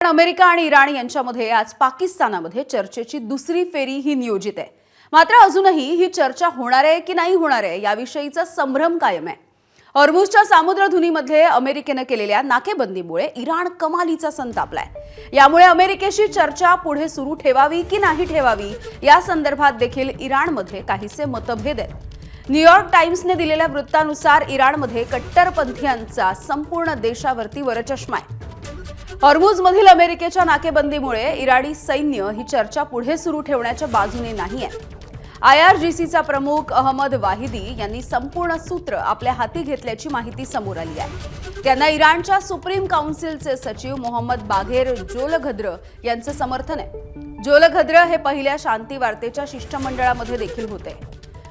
America आणि Iran यांच्यामध्ये आज पाकिस्तानामध्ये चर्चेची दुसरी फेरी ही नियोजित आहे। मात्र अजूनही ही चर्चा होणार आहे की नाही होणार आहे याविषयीचा संभ्रम कायम आहे। हॉर्मुझच्या सामुद्रधुनीमध्ये अमेरिकेने केलेल्या नाकेबंदीमुळे इराण कमालीचा संतापलाय। यामुळे अमेरिकेशी चर्चा पुढे सुरू ठेवावी की नाही ठेवावी या संदर्भात देखील इराणमध्ये काहीसे मतभेद आहेत। न्यूयॉर्क टाइम्सने दिलेल्या वृत्तानुसार इराणमध्ये कट्टरपंथीयांचा संपूर्ण देशावरती वरचष्मा आहे। हॉर्मुझमधील अमेरिकेच्या नाकेबंदीमुळे इराणी सैन्य ही चर्चा पुढे सुरू ठेवण्याच्या बाजूने नाहीये। IRGCचा प्रमुख अहमद वाहिदी यांनी संपूर्ण सूत्र आपल्या हाती घेतल्याची माहिती समोर आली आहे। त्यांना इराणच्या सुप्रीम काउन्सिलचे सचिव मोहम्मद बाघेर जोलघद्र यांचं समर्थन आहे। जोलघद्र हे पहिल्या शांती वार्तेच्या शिष्टमंडळामध्ये देखील होते।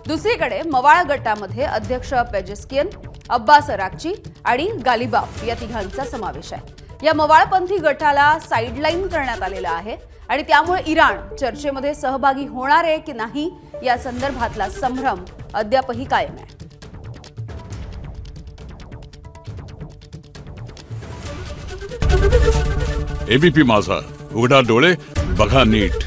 दुसरीकडे मवाळ गटामध्ये अध्यक्ष पेजेस्कियन, अब्बास अराक्ची आणि गालिबाफ या तिघांचा समावेश आहे। या मवाळपंथी गटाला साइडलाईन करण्यात आलेला आहे आणि त्यामुळे इराण चर्चेमध्ये सहभागी होणार आहे की नाही या संदर्भातला संभ्रम अद्यापही कायम आहे। एबीपी माझा, उघडा डोळे बघा नीट।